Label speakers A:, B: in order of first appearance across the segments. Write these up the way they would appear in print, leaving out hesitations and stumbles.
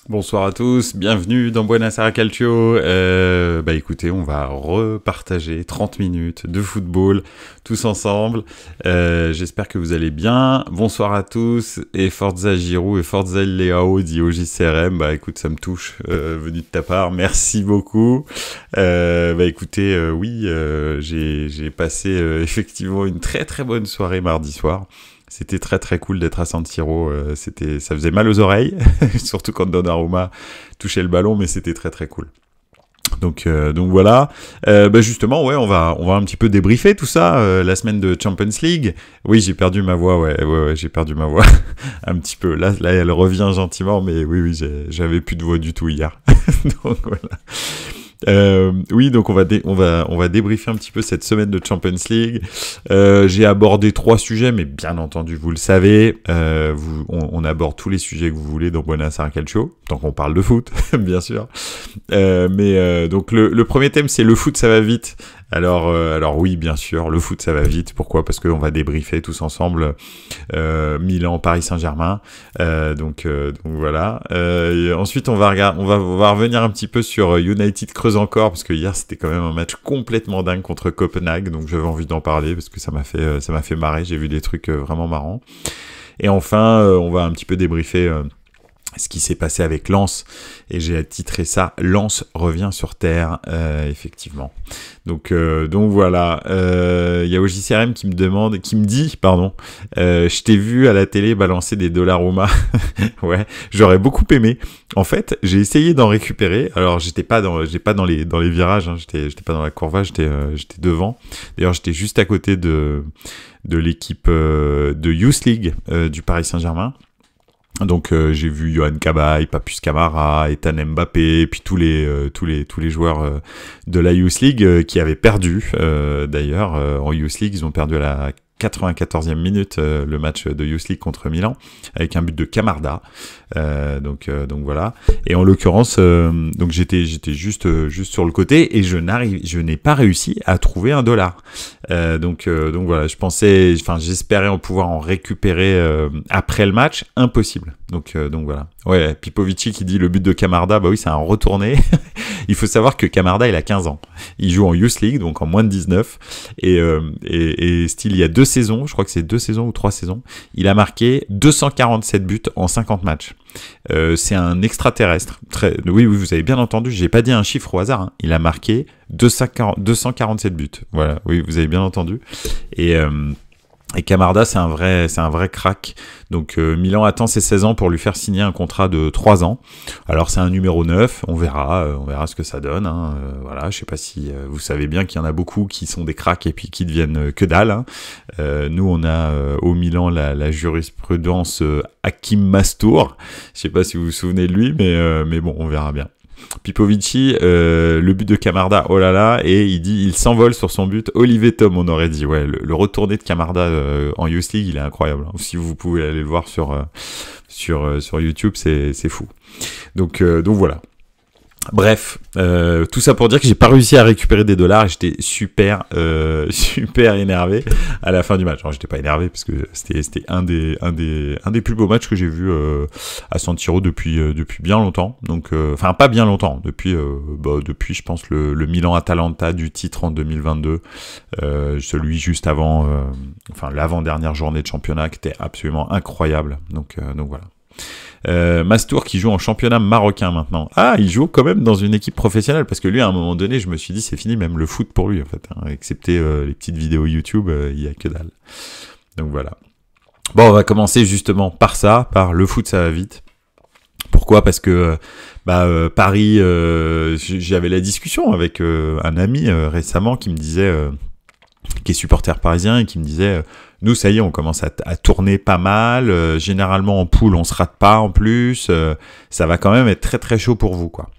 A: Bonsoir à tous, bienvenue dans Buonasera Calcio. Écoutez, on va repartager 30 minutes de football tous ensemble. J'espère que vous allez bien. Bonsoir à tous et Forza Giroud et Forza Leao dit au JCRM. Bah écoute, ça me touche, venu de ta part. Merci beaucoup. J'ai passé effectivement une très très bonne soirée mardi soir. C'était très très cool d'être à San Siro, ça faisait mal aux oreilles, surtout quand Donnarumma touchait le ballon, mais c'était très très cool. Donc voilà. Justement, ouais, on va un petit peu débriefer tout ça, la semaine de Champions League. Oui, j'ai perdu ma voix, ouais, j'ai perdu ma voix un petit peu. Là, elle revient gentiment, mais oui, j'avais plus de voix du tout hier. Donc voilà. Donc on va débriefer un petit peu cette semaine de Champions League. J'ai abordé 3 sujets, mais bien entendu, vous le savez, on aborde tous les sujets que vous voulez dans Buonasera Calcio, tant qu'on parle de foot, bien sûr. Donc le premier thème, c'est le foot, ça va vite. Alors oui, bien sûr, le foot ça va vite. Pourquoi ? Parce qu'on va débriefer tous ensemble Milan, Paris Saint-Germain. Donc voilà. Et ensuite on va revenir un petit peu sur United Creuse encore parce que hier c'était quand même un match complètement dingue contre Copenhague. Donc j'avais envie d'en parler parce que ça m'a fait marrer. J'ai vu des trucs vraiment marrants. Et enfin, on va un petit peu débriefer ce qui s'est passé avec Lens, et j'ai titré ça Lens revient sur terre, effectivement. Donc voilà, il y a OJCRM qui me dit, je t'ai vu à la télé balancer des Donnarumma. Ouais, j'aurais beaucoup aimé. En fait, j'ai essayé d'en récupérer. Alors j'étais pas dans les virages, hein, j'étais pas dans la courva, j'étais devant. D'ailleurs, j'étais juste à côté de l'équipe de Youth League du Paris Saint-Germain. Donc j'ai vu Yohan Cabaye, Papus Camara, Ethan Mbappé, puis tous les joueurs de la Youth League qui avaient perdu. D'ailleurs, en Youth League, ils ont perdu à la 94e minute le match de Youth League contre Milan avec un but de Camarda. Donc voilà. Et en l'occurrence, donc j'étais juste sur le côté et je n'ai pas réussi à trouver $1. Donc voilà, j'espérais en pouvoir en récupérer après le match, impossible. Donc voilà. Ouais, Pipovici qui dit le but de Camarda, bah oui, c'est un retourné. Il faut savoir que Camarda, il a 15 ans. Il joue en Youth League, donc en moins de 19. Et il y a 2 saisons, je crois que c'est 2 saisons ou 3 saisons, il a marqué 247 buts en 50 matchs. C'est un extraterrestre. Oui, vous avez bien entendu, j'ai pas dit un chiffre au hasard, hein. Il a marqué 247 buts. Voilà, oui, vous avez bien entendu. Et Camarda, c'est un vrai crack. Donc Milan attend ses 16 ans pour lui faire signer un contrat de 3 ans. Alors c'est un numéro 9, on verra ce que ça donne. Hein. Voilà, je sais pas si vous savez bien qu'il y en a beaucoup qui sont des cracks et puis qui deviennent que dalle. Hein. Nous on a au Milan la jurisprudence Hakim Mastour. Je sais pas si vous vous souvenez de lui, mais bon, on verra bien. Pipovici, le but de Camarda, oh là là, et il s'envole sur son but. Olivier Tom, on aurait dit, ouais, le retourné de Camarda en Youth League, il est incroyable. Hein. Si vous pouvez aller le voir sur YouTube, c'est fou. Donc voilà. Bref, tout ça pour dire que j'ai pas réussi à récupérer des $, et j'étais super énervé à la fin du match. Alors j'étais pas énervé parce que c'était un des plus beaux matchs que j'ai vu à San Siro depuis bien longtemps. Donc enfin pas bien longtemps, depuis je pense le Milan-Atalanta du titre en 2022, celui juste avant l'avant-dernière journée de championnat qui était absolument incroyable. Donc voilà. Mastour qui joue en championnat marocain maintenant. Ah, il joue quand même dans une équipe professionnelle parce que lui, à un moment donné, je me suis dit c'est fini, même le foot pour lui en fait. Hein. Excepté les petites vidéos YouTube, il y a que dalle. Donc voilà. Bon, on va commencer justement par le foot, ça va vite. Pourquoi ? Parce que Paris, j'avais la discussion avec un ami récemment qui me disait, qui est supporter parisien et qui me disait. Nous, ça y est, on commence à tourner pas mal. Généralement, en poule, on se rate pas en plus. Ça va quand même être très très chaud pour vous, quoi.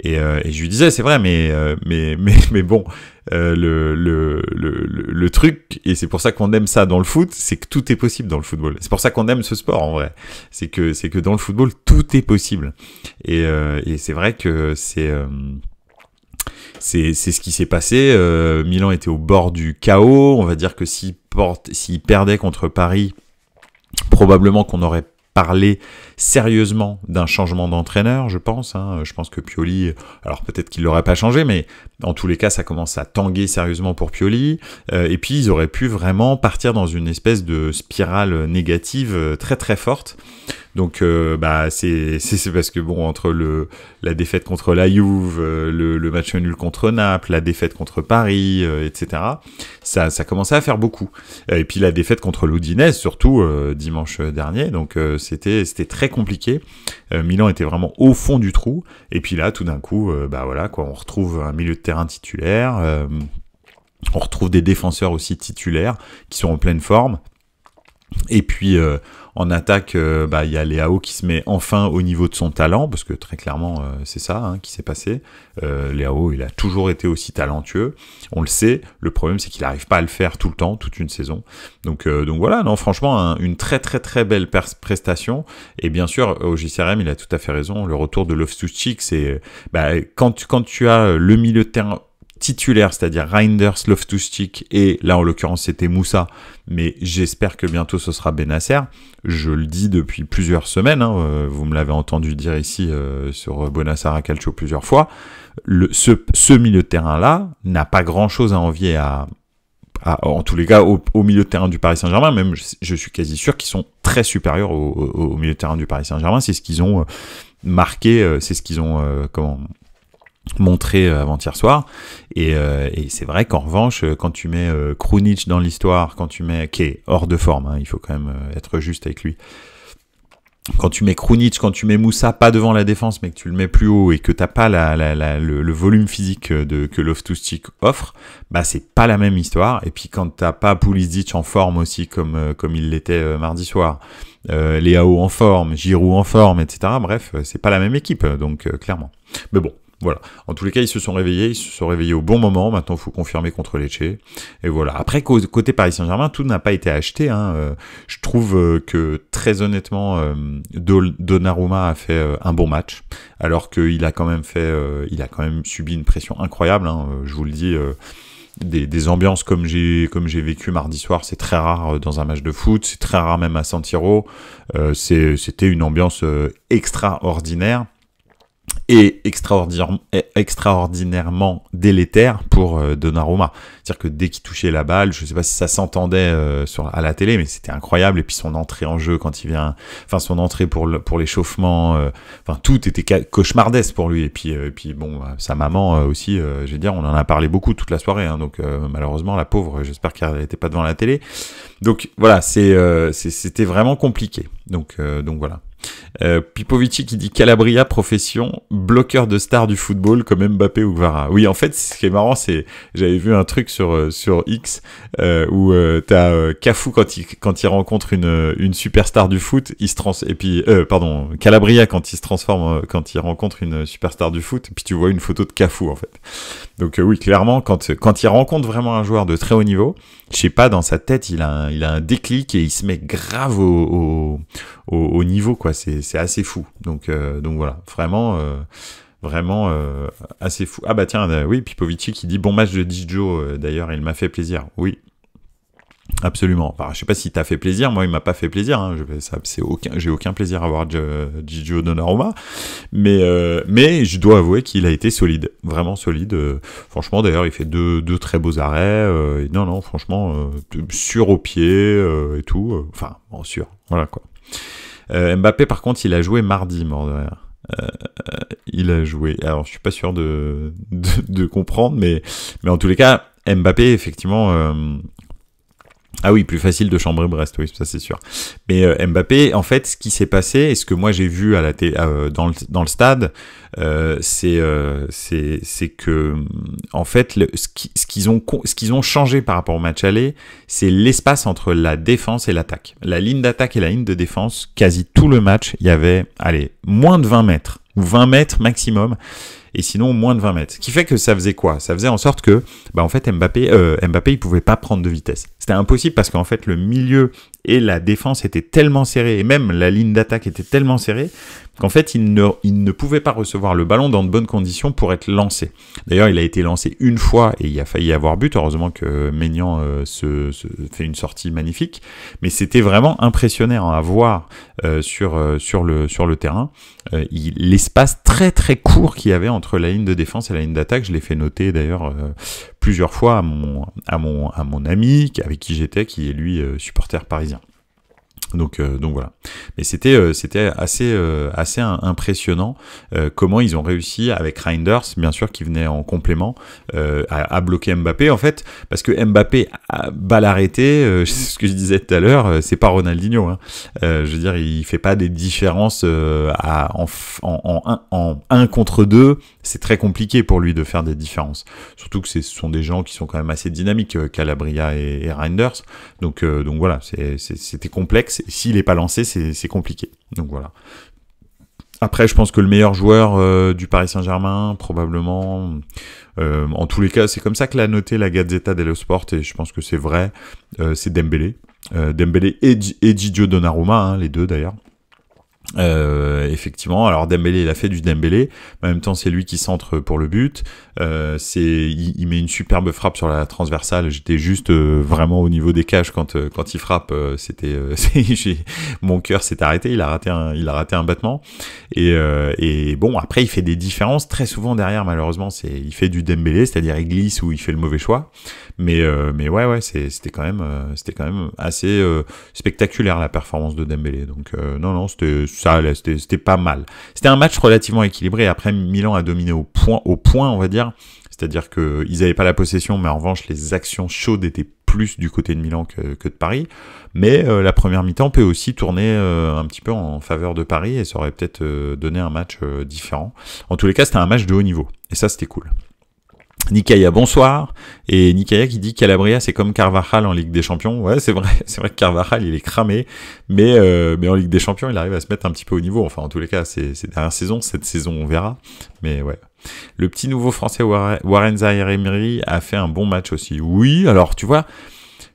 A: Et je lui disais, c'est vrai, mais bon, le truc, et c'est pour ça qu'on aime ça dans le foot, c'est que tout est possible dans le football. C'est pour ça qu'on aime ce sport en vrai. C'est que dans le football, tout est possible. Et c'est vrai que c'est ce qui s'est passé. Milan était au bord du chaos. On va dire que s'il perdait contre Paris, probablement qu'on aurait parler sérieusement d'un changement d'entraîneur, je pense. Je pense que Pioli, alors peut-être qu'il l'aurait pas changé, mais en tous les cas, ça commence à tanguer sérieusement pour Pioli. Et puis, ils auraient pu vraiment partir dans une espèce de spirale négative très très forte. Donc, c'est parce que bon, entre la défaite contre la Juve, le match nul contre Naples, la défaite contre Paris, etc. Ça commençait à faire beaucoup. Et puis la défaite contre l'Udinese, surtout dimanche dernier. Donc c'était très compliqué. Milan était vraiment au fond du trou. Et puis là, tout d'un coup, on retrouve un milieu de terrain titulaire. On retrouve des défenseurs aussi titulaires qui sont en pleine forme. Et puis en attaque, il y a Leao qui se met enfin au niveau de son talent, parce que très clairement c'est ça qui s'est passé. Leao, il a toujours été aussi talentueux, on le sait. Le problème, c'est qu'il n'arrive pas à le faire tout le temps, toute une saison. Donc voilà, non, franchement, une très très très belle prestation. Et bien sûr, au JCRM, il a tout à fait raison. Le retour de Loftus-Cheek, c'est quand tu as le milieu de terrain titulaire, c'est-à-dire Reinders, Loftus-Cheek, et là en l'occurrence c'était Moussa, mais j'espère que bientôt ce sera Bennacer. Je le dis depuis plusieurs semaines, vous me l'avez entendu dire ici sur Buonasera Calcio plusieurs fois. Ce milieu de terrain-là n'a pas grand-chose à envier en tous les cas au milieu de terrain du Paris Saint-Germain. Même je suis quasi sûr qu'ils sont très supérieurs au milieu de terrain du Paris Saint-Germain. C'est ce qu'ils ont marqué, c'est ce qu'ils ont montré avant-hier soir, et c'est vrai qu'en revanche, quand tu mets Krunic dans l'histoire, qui est hors de forme, il faut quand même être juste avec lui, quand tu mets Krunic, quand tu mets Moussa pas devant la défense, mais que tu le mets plus haut et que t'as pas le volume physique que Loftus-Cheek offre, c'est pas la même histoire. Et puis quand t'as pas Pulisic en forme aussi comme il l'était mardi soir, Leao en forme, Giroud en forme, etc. Bref, c'est pas la même équipe, donc clairement. Mais bon. Voilà. En tous les cas, ils se sont réveillés au bon moment. Maintenant, il faut confirmer contre Lecce. Et voilà. Après, côté Paris Saint-Germain, tout n'a pas été acheté. Je trouve que, très honnêtement, Donnarumma a fait un bon match. Alors qu'il a quand même subi une pression incroyable. Je vous le dis, des ambiances comme j'ai vécu mardi soir, c'est très rare dans un match de foot. C'est très rare même à San Siro. C'était une ambiance extraordinaire. Et extraordinairement délétère pour Donnarumma. C'est-à-dire que dès qu'il touchait la balle, je sais pas si ça s'entendait à la télé, mais c'était incroyable. Et puis son entrée en jeu quand il vient, son entrée pour l'échauffement, tout était cauchemardesque pour lui. Et puis bon, sa maman aussi, je veux dire, on en a parlé beaucoup toute la soirée. Donc malheureusement, la pauvre, j'espère qu'elle n'était pas devant la télé. Donc voilà, c'était vraiment compliqué. Donc voilà. Pipovici qui dit Calabria, profession, bloqueur de stars du football comme Mbappé ou Kvara. Oui, en fait, ce qui est marrant, c'est, j'avais vu un truc sur X où t'as Cafu quand il rencontre une superstar du foot, Calabria quand il se transforme, quand il rencontre une superstar du foot, et puis tu vois une photo de Cafu en fait. Donc oui, clairement, quand il rencontre vraiment un joueur de très haut niveau, je sais pas, dans sa tête, il a un déclic et il se met grave au niveau, quoi. C'est assez fou. Donc voilà, vraiment assez fou. Ah bah tiens, oui, Pipovici qui dit bon match de Dijo, d'ailleurs, il m'a fait plaisir. Oui. Absolument. Enfin, je sais pas s'il t'a fait plaisir. Moi, il m'a pas fait plaisir. J'ai aucun plaisir à voir Gigio Donnarumma. Mais je dois avouer qu'il a été solide, vraiment solide. Franchement, d'ailleurs, il fait deux très beaux arrêts. Non, franchement, sûr au pied et tout. Sûr. Voilà quoi. Mbappé, par contre, il a joué mardi, mort de rire. Il a joué. Alors, je suis pas sûr de comprendre, mais en tous les cas, Mbappé, effectivement. Ah oui, plus facile de chambrer Brest, oui, ça c'est sûr. Mais Mbappé, en fait, ce qui s'est passé, et ce que moi j'ai vu à la dans le stade, c'est que en fait, ce qu'ils ont changé par rapport au match aller, c'est l'espace entre la défense et l'attaque. La ligne d'attaque et la ligne de défense, quasi tout le match, il y avait, moins de 20 mètres ou 20 mètres maximum. et sinon moins de 20 mètres. Ce qui fait que ça faisait quoi? Ça faisait en sorte que, en fait, Mbappé, il pouvait pas prendre de vitesse. C'était impossible parce qu'en fait, le milieu et la défense étaient tellement serrés, et même la ligne d'attaque était tellement serrée, qu'en fait, il ne pouvait pas recevoir le ballon dans de bonnes conditions pour être lancé. D'ailleurs, il a été lancé une fois et il a failli avoir but. Heureusement que Maignan se fait une sortie magnifique. Mais c'était vraiment impressionnant à voir sur le terrain. L'espace très très court qu'il y avait entre la ligne de défense et la ligne d'attaque. Je l'ai fait noter d'ailleurs plusieurs fois à mon ami avec qui j'étais, qui est lui supporter parisien. Donc voilà. Mais c'était assez impressionnant comment ils ont réussi avec Reinders, bien sûr, qui venait en complément, à bloquer Mbappé, en fait, parce que Mbappé, balle arrêtée, c'est ce que je disais tout à l'heure, c'est pas Ronaldinho, hein. Je veux dire, il fait pas des différences en 1 contre 2, c'est très compliqué pour lui de faire des différences. Surtout que ce sont des gens qui sont quand même assez dynamiques, Calabria et Reinders. Donc voilà, c'était complexe. S'il n'est pas lancé, c'est compliqué. Donc voilà. Après, je pense que le meilleur joueur du Paris Saint-Germain, probablement, en tous les cas, c'est comme ça que l'a noté la Gazzetta dello Sport, et je pense que c'est vrai, c'est Dembélé. Dembélé et Gigio Donnarumma, hein, les deux d'ailleurs. Effectivement, alors Dembélé, il a fait du Dembélé, mais en même temps c'est lui qui centre pour le but. Il met une superbe frappe sur la transversale. J'étais juste vraiment au niveau des cages quand il frappe. Mon cœur s'est arrêté. Il a raté un battement. Et bon, après il fait des différences très souvent derrière. Malheureusement, il fait du Dembélé, c'est-à-dire il glisse ou il fait le mauvais choix. Mais ouais, c'était quand même assez spectaculaire la performance de Dembélé. Donc non, c'était pas mal. C'était un match relativement équilibré. Après, Milan a dominé au point, on va dire. C'est-à-dire que ils avaient pas la possession, mais en revanche, les actions chaudes étaient plus du côté de Milan que de Paris. Mais la première mi-temps peut aussi tourner un petit peu en faveur de Paris, et ça aurait peut-être donné un match différent. En tous les cas, c'était un match de haut niveau. Et ça, c'était cool. Nikaya, bonsoir. Et Nikaya qui dit Calabria, c'est comme Carvajal en Ligue des Champions. Ouais, c'est vrai que Carvajal, il est cramé, mais en Ligue des Champions, il arrive à se mettre un petit peu au niveau. Enfin, en tous les cas, c'est dernière saison, cette saison, on verra. Mais ouais. Le petit nouveau français Warren Zaïre-Emery a fait un bon match aussi. Oui, alors tu vois,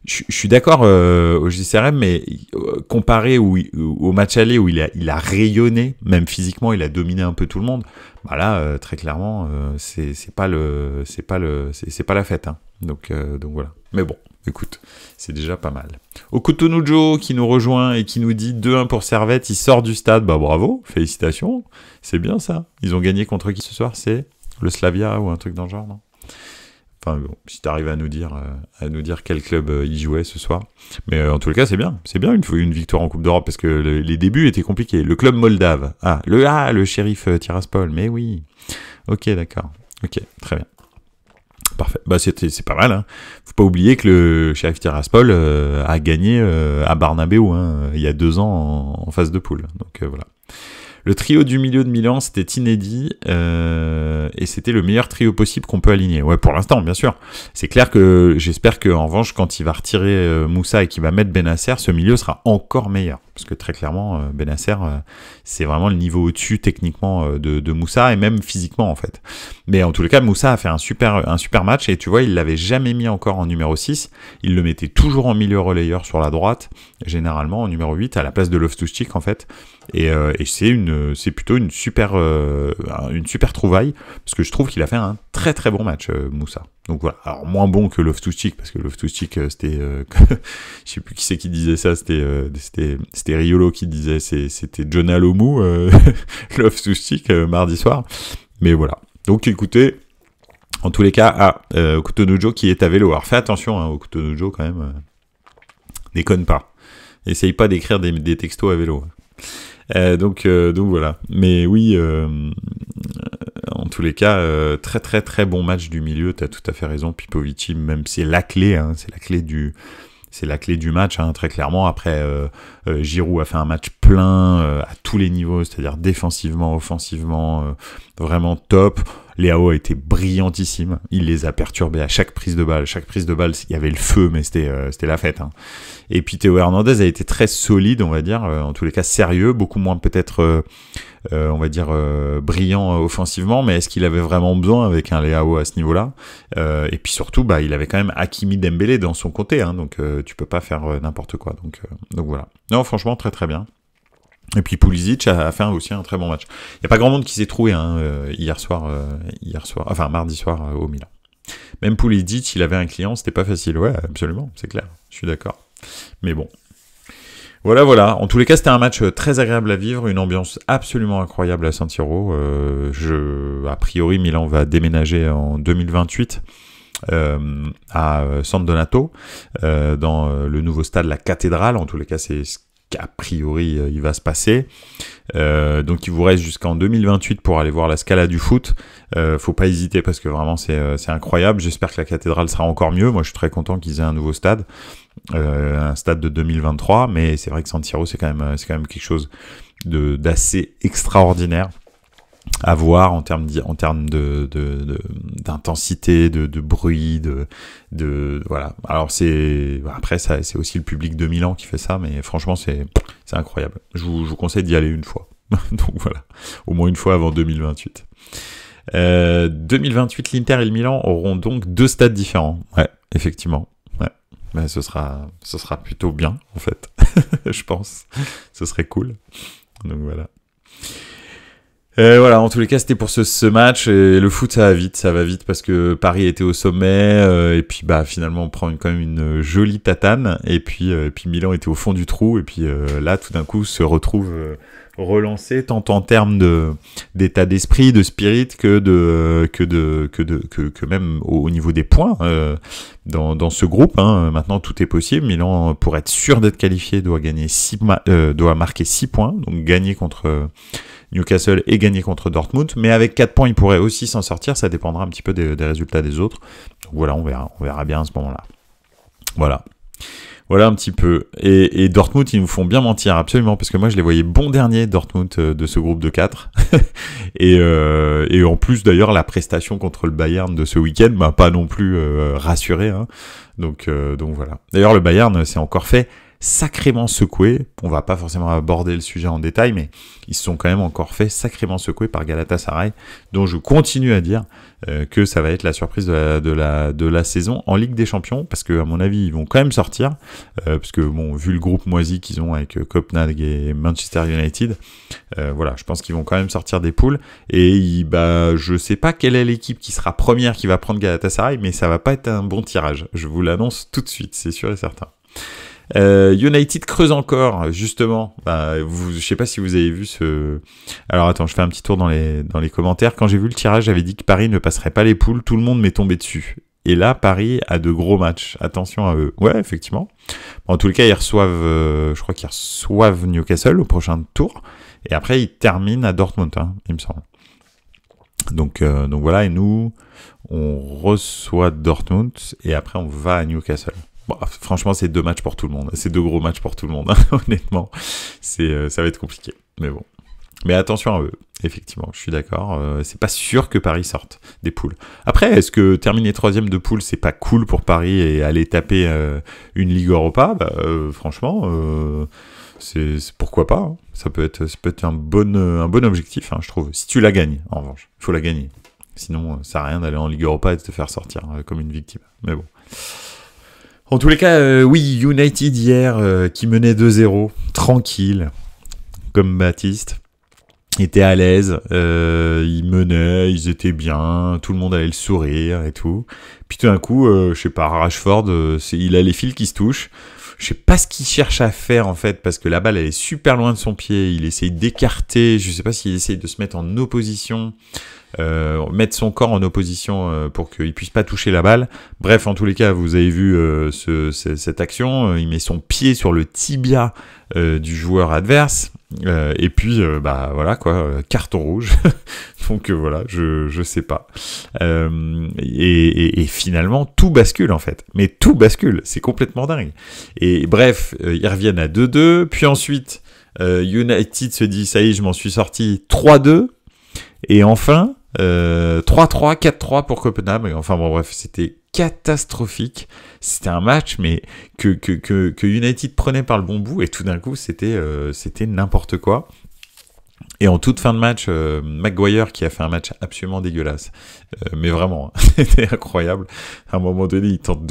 A: je suis d'accord au JCRM, mais comparé au match aller où il a rayonné, même physiquement, il a dominé un peu tout le monde. Bah là, très clairement, c'est pas la fête, hein. Donc voilà. Mais bon, écoute, c'est déjà pas mal. Okutonujo qui nous rejoint et qui nous dit 2-1 pour Servette, il sort du stade. Bah bravo, félicitations, c'est bien ça. Ils ont gagné contre qui ce soir? C'est le Slavia ou un truc dans le genre, non? Enfin bon, si t'arrives à nous dire quel club il jouait ce soir. Mais en tout cas, c'est bien une victoire en Coupe d'Europe, parce que les débuts étaient compliqués. Le club moldave. Le shérif Tiraspol. Mais oui. Ok, d'accord. Ok, très bien. Parfait. Bah c'est pas mal, hein. Faut pas oublier que le shérif Tiraspol a gagné à Barnabéu, hein, il y a 2 ans en phase de poule. Donc voilà. Le trio du milieu de Milan, c'était inédit, et c'était le meilleur trio possible qu'on peut aligner. Ouais, pour l'instant, bien sûr. C'est clair que j'espère qu'en revanche, quand il va retirer Moussa et qu'il va mettre Bennacer, ce milieu sera encore meilleur. Parce que très clairement, Bennacer, c'est vraiment le niveau au-dessus techniquement de Moussa, et même physiquement en fait. Mais en tous les cas, Moussa a fait un super match, et tu vois, il l'avait jamais mis encore en numéro 6. Il le mettait toujours en milieu relayeur sur la droite, généralement en numéro 8, à la place de Loftus-Cheek en fait. Et c'est plutôt une super trouvaille, parce que je trouve qu'il a fait un très très bon match, Moussa. Donc voilà, alors moins bon que Loftus-Cheek, parce que Loftus-Cheek, c'était je sais plus qui c'est qui disait ça, c'était Riolo qui disait, c'était John Alomou, Loftus-Cheek, mardi soir. Mais voilà. Donc écoutez, en tous les cas, Okutonujo qui est à vélo. Alors fais attention, hein, Okutonujo quand même, déconne pas. Essaye pas d'écrire des textos à vélo. Donc voilà. Mais oui, en tous les cas, très très très bon match du milieu. T'as tout à fait raison, Pipovici. Même c'est la clé, hein, c'est la clé du match, hein, très clairement. Après, Giroud a fait un match plein à tous les niveaux, c'est-à-dire défensivement, offensivement, vraiment top. Léao a été brillantissime. Il les a perturbés à chaque prise de balle. Chaque prise de balle, il y avait le feu, mais c'était la fête. Hein. Et puis Théo Hernandez a été très solide, on va dire, en tous les cas sérieux, beaucoup moins peut-être, on va dire, brillant offensivement, mais est-ce qu'il avait vraiment besoin avec un Léao à ce niveau-là? Et puis surtout, bah, il avait quand même Hakimi Dembélé dans son côté, hein, donc tu peux pas faire n'importe quoi. Donc voilà. Non, franchement, très très bien. Et puis Pulisic a fait aussi un très bon match. Il n'y a pas grand monde qui s'est trouvé hier soir, enfin mardi soir au Milan. Même Pulisic, il avait un client, c'était pas facile. Ouais, absolument, c'est clair, je suis d'accord. Mais bon. Voilà. En tous les cas, c'était un match très agréable à vivre, une ambiance absolument incroyable à San Siro. A priori, Milan va déménager en 2028 à San Donato, dans le nouveau stade, la cathédrale. En tous les cas, c'est ce qu'a priori il va se passer. Donc il vous reste jusqu'en 2028 pour aller voir la Scala du foot. Faut pas hésiter parce que vraiment c'est incroyable. J'espère que la cathédrale sera encore mieux. Moi je suis très content qu'ils aient un nouveau stade, un stade de 2023, mais c'est vrai que San Siro c'est quand même quelque chose d'assez extraordinaire à voir en termes d'intensité, de bruit, voilà. Alors après ça, c'est aussi le public de Milan qui fait ça, mais franchement c'est incroyable. Je vous conseille d'y aller une fois. Donc voilà, au moins une fois avant 2028. 2028, l'Inter et le Milan auront donc deux stades différents. Ouais, effectivement. Ouais. Ben, ce sera plutôt bien en fait. Je pense. Ce serait cool. Donc voilà. Voilà, en tous les cas, c'était pour ce match. Et le foot, ça va vite parce que Paris était au sommet. Et puis, bah, finalement, on prend quand même une jolie tatane. Et puis Milan était au fond du trou. Et puis là, tout d'un coup, se retrouve relancé tant en termes d'état d'esprit, de spirit que même au niveau des points dans ce groupe. Hein. Maintenant, tout est possible. Milan, pour être sûr d'être qualifié, doit marquer 6 points. Donc, gagner contre Newcastle et gagner contre Dortmund, mais avec 4 points, il pourrait aussi s'en sortir, ça dépendra un petit peu des résultats des autres. Donc voilà, on verra bien à ce moment-là. Voilà un petit peu. Et Dortmund, ils nous font bien mentir, absolument, parce que moi, je les voyais bons derniers, Dortmund, de ce groupe de 4. et en plus, d'ailleurs, la prestation contre le Bayern de ce week-end m'a pas non plus rassuré. Hein. Donc voilà. D'ailleurs, le Bayern s'est encore fait sacrément secoué. On va pas forcément aborder le sujet en détail, mais ils se sont quand même encore fait sacrément secouer par Galatasaray, dont je continue à dire que ça va être la surprise de la saison en Ligue des Champions, parce que à mon avis ils vont quand même sortir, parce que bon, vu le groupe moisi qu'ils ont avec Copenhague et Manchester United, voilà, je pense qu'ils vont quand même sortir des poules. Et je sais pas quelle est l'équipe qui sera première qui va prendre Galatasaray, mais ça va pas être un bon tirage. Je vous l'annonce tout de suite, c'est sûr et certain. United creuse encore, justement. Je sais pas si vous avez vu ce... Alors attends, je fais un petit tour dans les commentaires. Quand j'ai vu le tirage, j'avais dit que Paris ne passerait pas les poules. Tout le monde m'est tombé dessus. Et là, Paris a de gros matchs. Attention à eux. Ouais, effectivement. Bon, en tous les cas, je crois qu'ils reçoivent Newcastle au prochain tour. Et après, ils terminent à Dortmund, hein, il me semble. Donc voilà, et nous, on reçoit Dortmund et après, on va à Newcastle. Bon, franchement, c'est 2 matchs pour tout le monde. C'est 2 gros matchs pour tout le monde, hein, honnêtement. Ça va être compliqué, mais bon. Mais attention à eux, effectivement, je suis d'accord. C'est pas sûr que Paris sorte des poules. Après, est-ce que terminer 3e de poule, c'est pas cool pour Paris et aller taper une Ligue Europa? Franchement, c'est pourquoi pas. Hein. Ça peut être un bon objectif, hein, je trouve. Si tu la gagnes, en revanche, il faut la gagner. Sinon, ça sert à rien d'aller en Ligue Europa et de te faire sortir comme une victime. Mais bon. En tous les cas, oui, United hier, qui menait 2-0, tranquille, comme Baptiste, était à l'aise, ils menaient, ils étaient bien, tout le monde avait le sourire et tout. Puis tout d'un coup, je sais pas, Rashford, il a les fils qui se touchent. Je sais pas ce qu'il cherche à faire en fait, parce que la balle elle est super loin de son pied, il essaye d'écarter, je sais pas s'il essaye de se mettre en opposition, mettre son corps en opposition pour qu'il puisse pas toucher la balle. Bref, en tous les cas, vous avez vu cette action, il met son pied sur le tibia du joueur adverse, et puis voilà quoi, carton rouge. Donc voilà, je sais pas. Et finalement tout bascule en fait, mais tout bascule, c'est complètement dingue. Et bref, ils reviennent à 2-2, puis ensuite United se dit, ça y est, je m'en suis sorti 3-2. Et enfin, 3-3, 4-3 pour Copenhague. Enfin bon, bref, c'était catastrophique. C'était un match, mais que United prenait par le bon bout. Et tout d'un coup, c'était n'importe quoi. Et en toute fin de match, Maguire qui a fait un match absolument dégueulasse. Mais vraiment, c'était incroyable. À un moment donné, il tente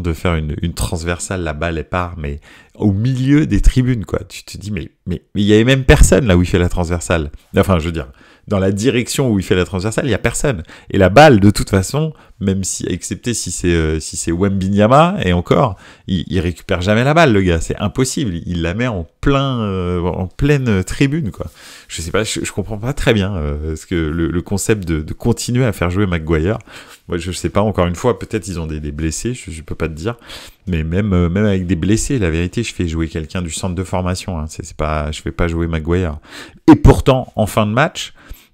A: de faire une transversale, la balle elle part, mais au milieu des tribunes, quoi. Tu te dis, mais il y avait même personne là où il fait la transversale. Enfin, je veux dire, dans la direction où il fait la transversale, il y a personne. Et la balle, de toute façon, même si, excepté si c'est Wembanyama, et encore, il récupère jamais la balle, le gars. C'est impossible. Il la met en pleine tribune, quoi. Je sais pas, je comprends pas très bien ce que le concept de continuer à faire jouer Maguire. Moi, je sais pas, encore une fois, peut-être ils ont des blessés, je peux pas te dire. Mais même avec des blessés, la vérité, je fais jouer quelqu'un du centre de formation. Hein. C'est pas, je fais pas jouer Maguire. Et pourtant, en fin de match,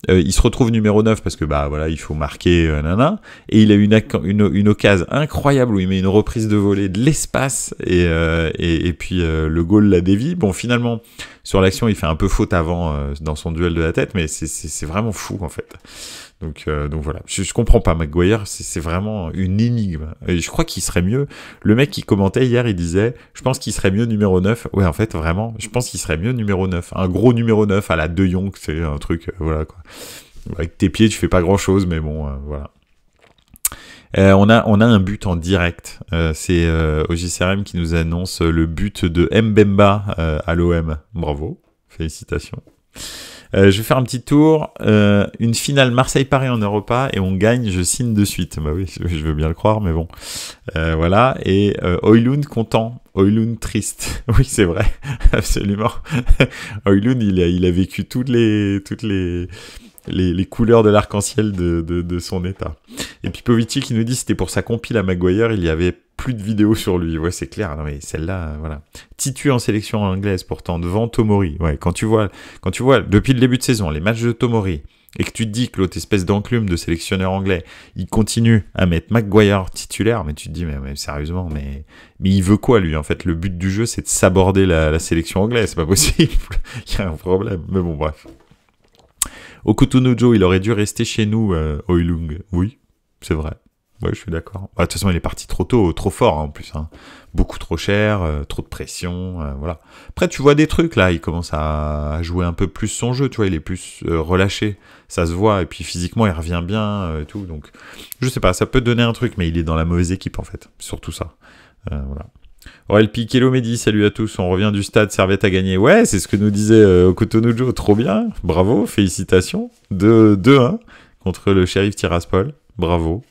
A: il se retrouve numéro 9 parce que bah voilà, il faut marquer et il a une occasion incroyable où il met une reprise de volée de l'espace et puis le goal la dévie. Bon, finalement sur l'action, il fait un peu faute avant dans son duel de la tête, mais c'est vraiment fou en fait. Donc voilà, je comprends pas Maguire, c'est vraiment une énigme. Et je crois qu'il serait mieux. Le mec qui commentait hier, il disait, je pense qu'il serait mieux numéro 9. Ouais, en fait, vraiment, je pense qu'il serait mieux numéro 9. Un gros numéro 9 à la De Jong, c'est un truc, voilà quoi. Avec tes pieds, tu fais pas grand chose, mais bon, voilà. On a un but en direct. C'est OJCRM qui nous annonce le but de Mbemba à l'OM. Bravo, félicitations. Je vais faire un petit tour. Une finale Marseille-Paris en Europa et on gagne, je signe de suite. Bah oui, je veux bien le croire, mais bon. Voilà. Et Højlund content, Højlund triste. Oui, c'est vrai, absolument. Højlund, il a vécu toutes les couleurs de l'arc-en-ciel de son état. Et puis Povici qui nous dit c'était pour sa compile à Maguire, il y avait plus de vidéos sur lui. Ouais, c'est clair. Non mais celle-là, voilà. Titu en sélection anglaise pourtant devant Tomori. Ouais, quand tu vois depuis le début de saison les matchs de Tomori et que tu te dis que l'autre espèce d'enclume de sélectionneur anglais, il continue à mettre Maguire titulaire, mais tu te dis mais sérieusement, mais il veut quoi lui en fait? Le but du jeu c'est de s'aborder la sélection anglaise, c'est pas possible. Il y a un problème. Mais bon bref. Okutunujo, il aurait dû rester chez nous, Højlund. Oui, c'est vrai. Ouais, je suis d'accord. Bah, de toute façon, il est parti trop tôt, trop fort en plus. Hein. Beaucoup trop cher, trop de pression, voilà. Après, tu vois des trucs là, il commence à jouer un peu plus son jeu, tu vois, il est plus relâché. Ça se voit, et puis physiquement, il revient bien et tout. Donc, je sais pas, ça peut donner un truc, mais il est dans la mauvaise équipe en fait. Surtout ça. Voilà. Aurel Piquelo Mehdi, salut à tous, on revient du stade, Servette a gagné. Ouais, c'est ce que nous disait Okutunujo, trop bien, bravo, félicitations. 2-1 contre le Sheriff Tiraspol, bravo.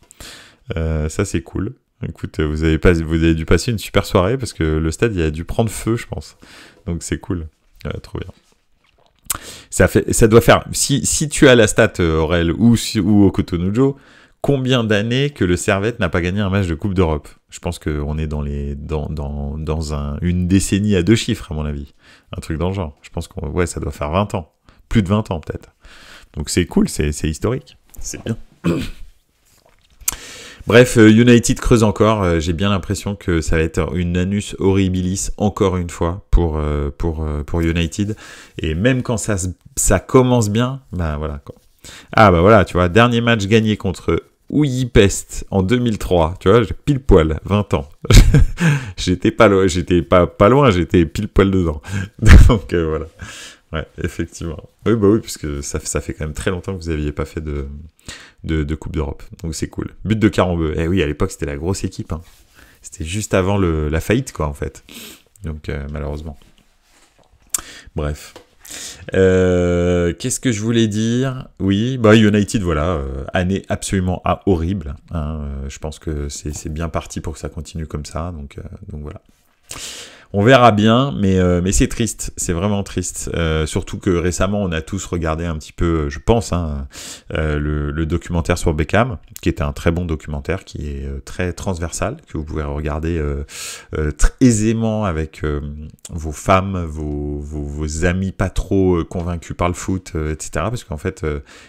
A: Ça c'est cool. Écoute, vous avez dû passer une super soirée parce que le stade il a dû prendre feu, je pense. Donc c'est cool, trop bien. Ça doit faire, si tu as la stat Aurel ou Okutunujo, combien d'années que le Servette n'a pas gagné un match de Coupe d'Europe? Je pense qu'on est dans une décennie à 2 chiffres, à mon avis. Un truc dans le genre. Je pense que ça doit faire 20 ans. Plus de 20 ans, peut-être. Donc c'est cool, c'est historique. C'est bien. Bref, United creuse encore. J'ai bien l'impression que ça va être une annus horribilis encore une fois pour United. Et même quand ça commence bien, ben voilà quoi. Ah bah voilà, tu vois, dernier match gagné contre Újpest en 2003, tu vois, pile poil, 20 ans. J'étais pas loin, j'étais pile poil dedans. Donc voilà. Ouais, effectivement. Oui, bah oui, puisque ça fait quand même très longtemps que vous n'aviez pas fait de Coupe d'Europe. Donc c'est cool. But de Carambeu. Eh oui, à l'époque, c'était la grosse équipe. Hein. C'était juste avant la faillite, quoi, en fait. Donc malheureusement. Bref. Qu'est-ce que je voulais dire? Oui, bah United, voilà, année absolument horrible. Hein, je pense que c'est bien parti pour que ça continue comme ça. Donc voilà. On verra bien, mais c'est triste, c'est vraiment triste. Surtout que récemment, on a tous regardé un petit peu, je pense, hein, le documentaire sur Beckham, qui est un très bon documentaire, qui est très transversal, que vous pouvez regarder très aisément avec vos femmes, vos amis pas trop convaincus par le foot, etc. Parce qu'en fait,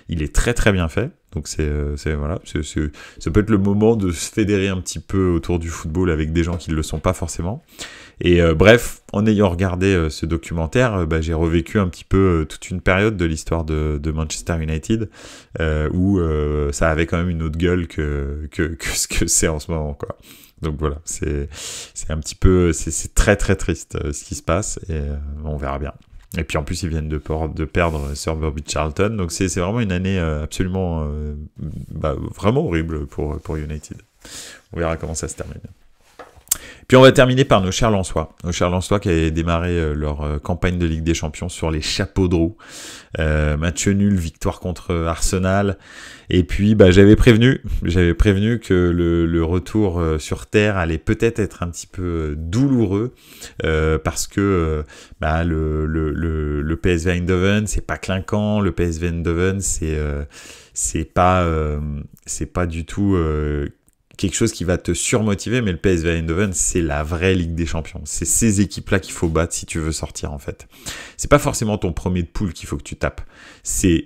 A: il est très très bien fait. Donc voilà, ça peut être le moment de se fédérer un petit peu autour du football avec des gens qui ne le sont pas forcément. Et bref, en ayant regardé ce documentaire, j'ai revécu un petit peu toute une période de l'histoire de Manchester United où ça avait quand même une autre gueule que ce que c'est en ce moment, quoi. Donc voilà, c'est un petit peu, c'est très très triste ce qui se passe et on verra bien. Et puis en plus ils viennent de perdre Sir Bobby Charlton, donc c'est vraiment une année absolument vraiment horrible pour United. On verra comment ça se termine. Puis on va terminer par nos chers Lensois. Nos chers Lensois qui avaient démarré leur campagne de Ligue des Champions sur les chapeaux de roue. Match nul, victoire contre Arsenal. Et puis j'avais prévenu que le retour sur terre allait peut-être être un petit peu douloureux parce que le PSV Eindhoven c'est pas clinquant, le PSV Eindhoven c'est pas du tout quelque chose qui va te surmotiver, mais le PSV Eindhoven, c'est la vraie Ligue des Champions. C'est ces équipes-là qu'il faut battre si tu veux sortir, en fait. C'est pas forcément ton premier de poule qu'il faut que tu tapes. C'est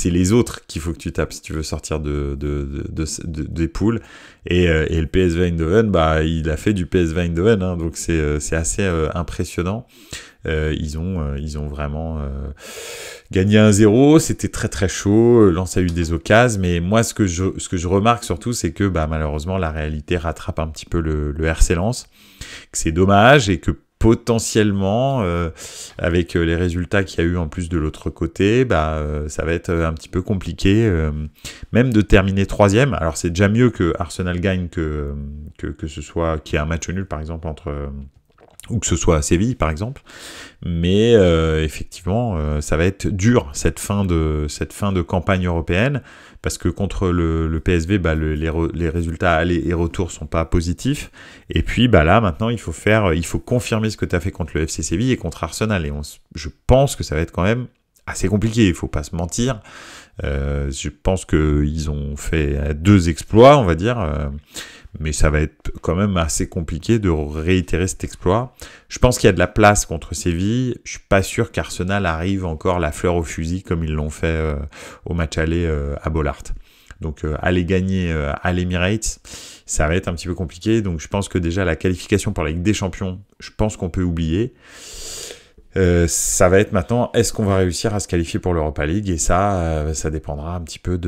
A: les autres qu'il faut que tu tapes si tu veux sortir des poules. Et le PSV Eindhoven, il a fait du PSV Eindhoven, hein, donc c'est assez impressionnant. Ils ont vraiment gagné 1-0, c'était très très chaud, Lens a eu des occasions, mais moi ce que je remarque surtout c'est que malheureusement la réalité rattrape un petit peu le RC Lens, que c'est dommage et que potentiellement avec les résultats qu'il y a eu en plus de l'autre côté, ça va être un petit peu compliqué même de terminer 3e. Alors c'est déjà mieux que Arsenal gagne que ce soit qu'il y ait un match nul par exemple ou que ce soit à Séville par exemple, mais effectivement ça va être dur cette fin de campagne européenne, parce que contre le PSV les résultats aller et retour sont pas positifs, et puis là maintenant il faut confirmer ce que tu as fait contre le FC Séville et contre Arsenal, et je pense que ça va être quand même assez compliqué, il faut pas se mentir. Je pense qu'ils ont fait 2 exploits, on va dire, mais ça va être quand même assez compliqué de réitérer cet exploit. Je pense qu'il y a de la place contre Séville. Je suis pas sûr qu'Arsenal arrive encore la fleur au fusil comme ils l'ont fait au match aller à Bollaert. Donc aller gagner à l'Emirates, ça va être un petit peu compliqué. Donc je pense que déjà la qualification pour la Ligue des Champions, je pense qu'on peut oublier. Ça va être maintenant, est-ce qu'on va réussir à se qualifier pour l'Europa League, et ça dépendra un petit peu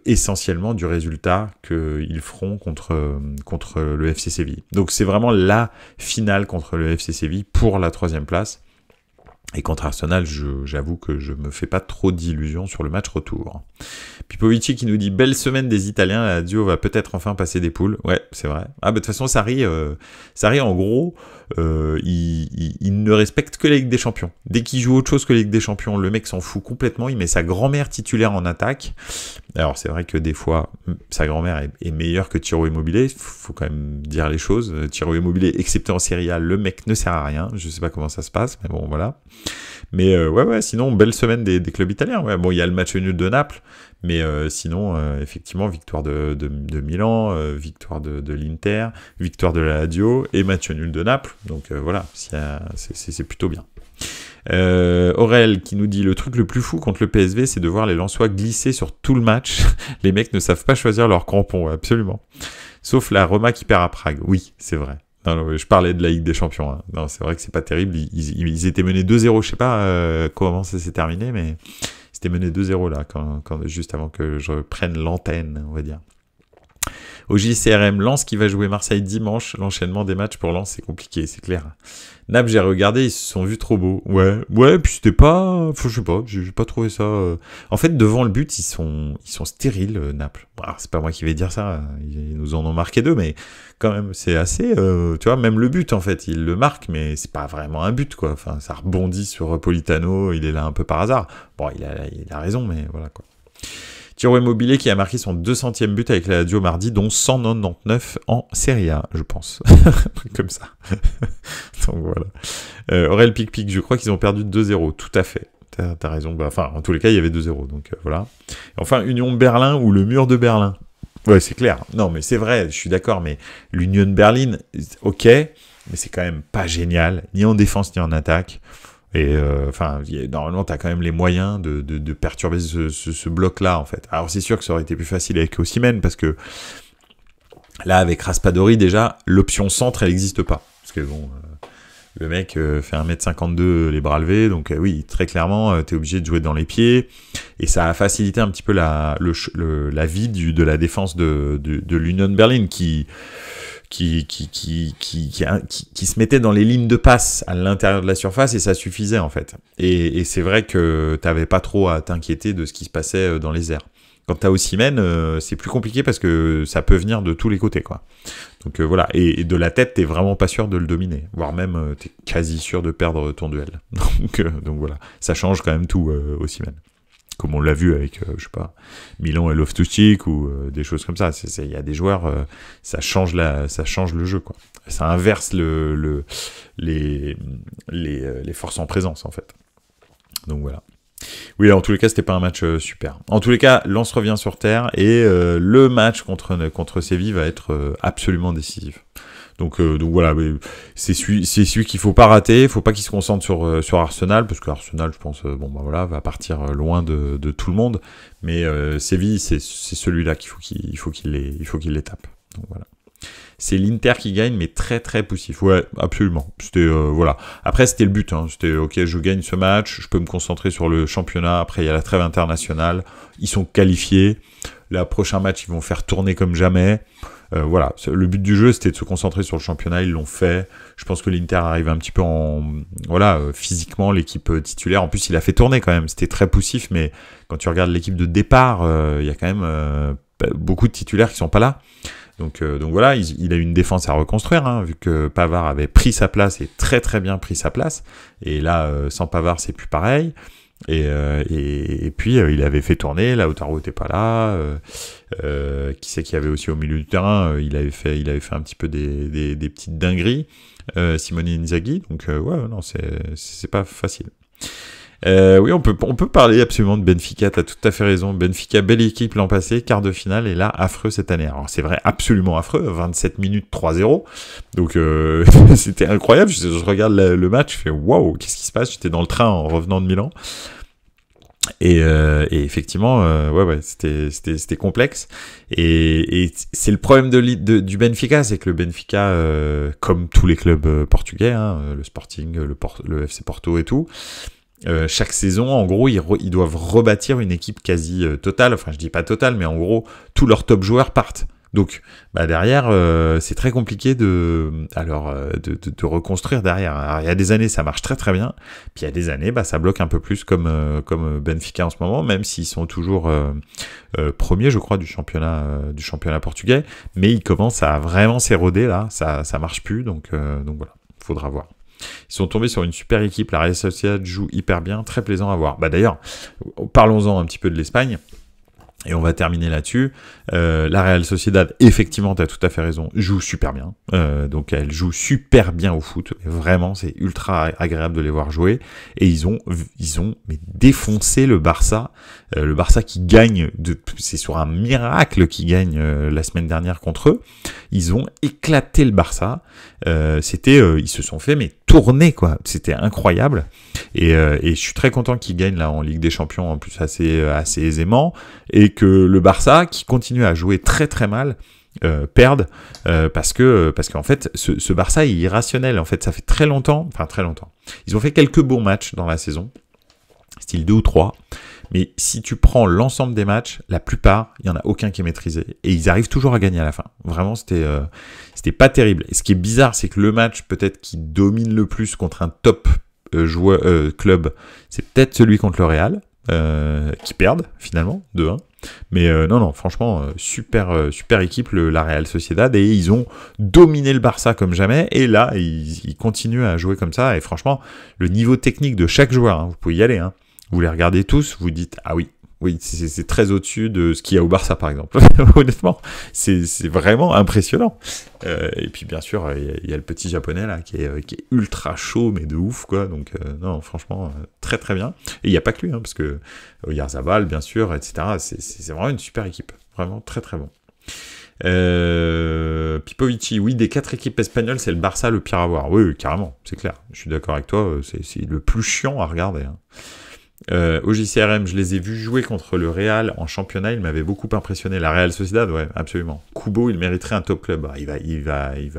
A: essentiellement du résultat qu'ils feront contre le FC Séville. Donc c'est vraiment la finale contre le FC Séville pour la 3e place. Et contre Arsenal, j'avoue que je me fais pas trop d'illusions sur le match retour. Pipovici qui nous dit « Belle semaine des Italiens, la Lazio va peut-être enfin passer des poules. » Ouais, c'est vrai. De toute façon, Sarri en gros, il ne respecte que la Ligue des Champions. Dès qu'il joue autre chose que la Ligue des Champions, le mec s'en fout complètement. Il met sa grand-mère titulaire en attaque. Alors, c'est vrai que des fois, sa grand-mère est meilleure que Ciro Immobile. Faut quand même dire les choses. Ciro Immobile, excepté en Serie A, le mec ne sert à rien. Je sais pas comment ça se passe, mais bon, voilà. Mais ouais, sinon, belle semaine des clubs italiens. Ouais, bon, il y a le match nul de Naples, mais sinon, effectivement, victoire de Milan, victoire de l'Inter, victoire de la Lazio et match nul de Naples. Donc voilà, c'est plutôt bien. Aurel qui nous dit « Le truc le plus fou contre le PSV, c'est de voir les Lensois glisser sur tout le match. Les mecs ne savent pas choisir leurs crampons. » Absolument. Sauf la Roma qui perd à Prague. Oui, c'est vrai. Non, je parlais de la Ligue des Champions. Hein. Non, c'est vrai que c'est pas terrible. Ils étaient menés 2-0. Je sais pas comment ça s'est terminé, mais c'était mené 2-0 là, juste avant que je prenne l'antenne, on va dire. Au JCRM, Lens qui va jouer Marseille dimanche. L'enchaînement des matchs pour Lens, c'est compliqué, c'est clair. Naples, j'ai regardé, ils se sont vus trop beaux. Ouais, puis c'était pas... je sais pas, j'ai pas trouvé ça... En fait, devant le but, ils sont stériles, Naples. Alors, c'est pas moi qui vais dire ça, ils nous en ont marqué 2, mais quand même, c'est assez... tu vois, même le but, en fait, ils le marquent, mais c'est pas vraiment un but, quoi. Enfin, ça rebondit sur Politano, il est là un peu par hasard. Bon, il a raison, mais voilà, quoi. Ciro Immobile qui a marqué son 200e but avec la Lazio mardi, dont 199 en Serie A, je pense. Un truc comme ça. Donc voilà. Aurel Pic, je crois qu'ils ont perdu 2-0, tout à fait. T'as raison. Enfin, en tous les cas, il y avait 2-0, donc voilà. Enfin, Union Berlin ou le mur de Berlin. Ouais, c'est clair. Non, mais c'est vrai, je suis d'accord, mais l'Union Berlin, ok, mais c'est quand même pas génial, ni en défense ni en attaque. Et enfin, normalement, tu as quand même les moyens de perturber ce bloc-là, en fait. Alors, c'est sûr que ça aurait été plus facile avec Osimhen, parce que là, avec Raspadori, déjà, l'option centre, elle n'existe pas. Parce que bon, le mec fait 1m52 les bras levés, donc oui, très clairement, tu es obligé de jouer dans les pieds. Et ça a facilité un petit peu la vie de la défense de l'Union Berlin, qui se mettait dans les lignes de passe à l'intérieur de la surface, et ça suffisait en fait. Et c'est vrai que t'avais pas trop à t'inquiéter de ce qui se passait dans les airs. Quand t'as Osimhen, c'est plus compliqué parce que ça peut venir de tous les côtés, quoi. Donc voilà, et de la tête, t'es vraiment pas sûr de le dominer, voire même t'es quasi sûr de perdre ton duel. Donc voilà, ça change quand même tout, Osimhen. Comme on l'a vu avec, je sais pas, Milan et Loftus-Cheek ou des choses comme ça. Il y a des joueurs, ça change le jeu, quoi. Ça inverse les forces en présence, en fait. Donc voilà. Oui, en tous les cas, c'était pas un match super. En tous les cas, Lens revient sur terre et le match contre Séville va être absolument décisif. Donc voilà, c'est celui qu'il faut pas rater. Il faut pas qu'il se concentre sur Arsenal, parce que Arsenal, je pense, va partir loin de tout le monde. Mais Séville, c'est celui-là qu'il faut qu'il les tape. Donc voilà. C'est l'Inter qui gagne, mais très très poussif. Ouais, absolument. C'était voilà. Après, c'était le but. Hein. C'était ok, je gagne ce match, je peux me concentrer sur le championnat. Après, il y a la trêve internationale. Ils sont qualifiés. Le prochain match, ils vont faire tourner comme jamais. Voilà, le but du jeu, c'était de se concentrer sur le championnat, ils l'ont fait. Je pense que l'Inter arrive un petit peu physiquement, l'équipe titulaire. En plus, il a fait tourner quand même, c'était très poussif, mais quand tu regardes l'équipe de départ, il y a quand même beaucoup de titulaires qui sont pas là. Donc voilà, il a une défense à reconstruire, hein, vu que Pavard avait pris sa place et très très bien pris sa place. Et là, sans Pavard, c'est plus pareil. Et puis il avait fait tourner, Lautaro était pas là, qui c'est qu'il y avait aussi au milieu du terrain, il avait fait un petit peu des petites dingueries, Simone Inzaghi, donc ouais, non, c'est pas facile. Oui, on peut parler absolument de Benfica, t'as tout à fait raison. Benfica, belle équipe l'an passé, quart de finale, et là, affreux cette année. Alors, c'est vrai, absolument affreux, 27 minutes, 3-0. Donc, c'était incroyable. Je regarde le match, je fais waouh, qu'est-ce qui se passe? J'étais dans le train en revenant de Milan. Et effectivement, ouais, c'était complexe. Et c'est le problème du Benfica, c'est que le Benfica, comme tous les clubs portugais, hein, le Sporting, le FC Porto et tout, chaque saison, en gros, ils doivent rebâtir une équipe quasi totale. Enfin, je dis pas totale, mais en gros, tous leurs top joueurs partent. Donc, derrière, c'est très compliqué de reconstruire derrière. Alors, il y a des années, ça marche très très bien. Puis il y a des années, ça bloque un peu plus comme Benfica en ce moment, même s'ils sont toujours premiers, je crois, du championnat portugais. Mais ils commencent à vraiment s'éroder là. Ça marche plus. Donc voilà, faudra voir. Ils sont tombés sur une super équipe, la Real Sociedad joue hyper bien, très plaisant à voir. D'ailleurs, parlons-en un petit peu de l'Espagne, et on va terminer là-dessus. La Real Sociedad, effectivement, tu as tout à fait raison, joue super bien. Donc elle joue super bien au foot, vraiment, c'est ultra agréable de les voir jouer. Et ils ont défoncé le Barça. Le Barça qui gagne, c'est sur un miracle qui gagne la semaine dernière contre eux. Ils ont éclaté le Barça. Ils se sont fait tourner, quoi. C'était incroyable. Et je suis très content qu'ils gagnent là en Ligue des Champions, en plus assez aisément, et que le Barça, qui continue à jouer très très mal, perdent parce qu'en fait ce Barça est irrationnel. En fait, ça fait très longtemps. Ils ont fait quelques bons matchs dans la saison, style 2 ou 3. Mais si tu prends l'ensemble des matchs, la plupart, il n'y en a aucun qui est maîtrisé. Et ils arrivent toujours à gagner à la fin. Vraiment, c'était pas terrible. Et ce qui est bizarre, c'est que le match, peut-être, qui domine le plus contre un top club, c'est peut-être celui contre le Real, qui perdent, finalement, 2-1. Mais non, franchement, super équipe, la Real Sociedad. Et ils ont dominé le Barça comme jamais. Et là, ils continuent à jouer comme ça. Et franchement, le niveau technique de chaque joueur, hein, vous pouvez y aller, hein. Vous les regardez tous, vous dites « Ah oui, c'est très au-dessus de ce qu'il y a au Barça, par exemple. » Honnêtement, c'est vraiment impressionnant. Et puis, bien sûr, il y a le petit japonais, là, qui est ultra chaud, mais de ouf, quoi. Donc, non, franchement, très, très bien. Et il n'y a pas que lui, hein, parce que Oyarzabal, bien sûr, etc. C'est vraiment une super équipe. Vraiment très, très bon. Pipovici, oui, des 4 équipes espagnoles, c'est le Barça le pire à voir. Oui, carrément, c'est clair. Je suis d'accord avec toi, c'est le plus chiant à regarder. Hein. Au JCRM, je les ai vus jouer contre le Real en championnat, il m'avait beaucoup impressionné. La Real Sociedad, ouais, absolument. Kubo, il mériterait un top club. Il va y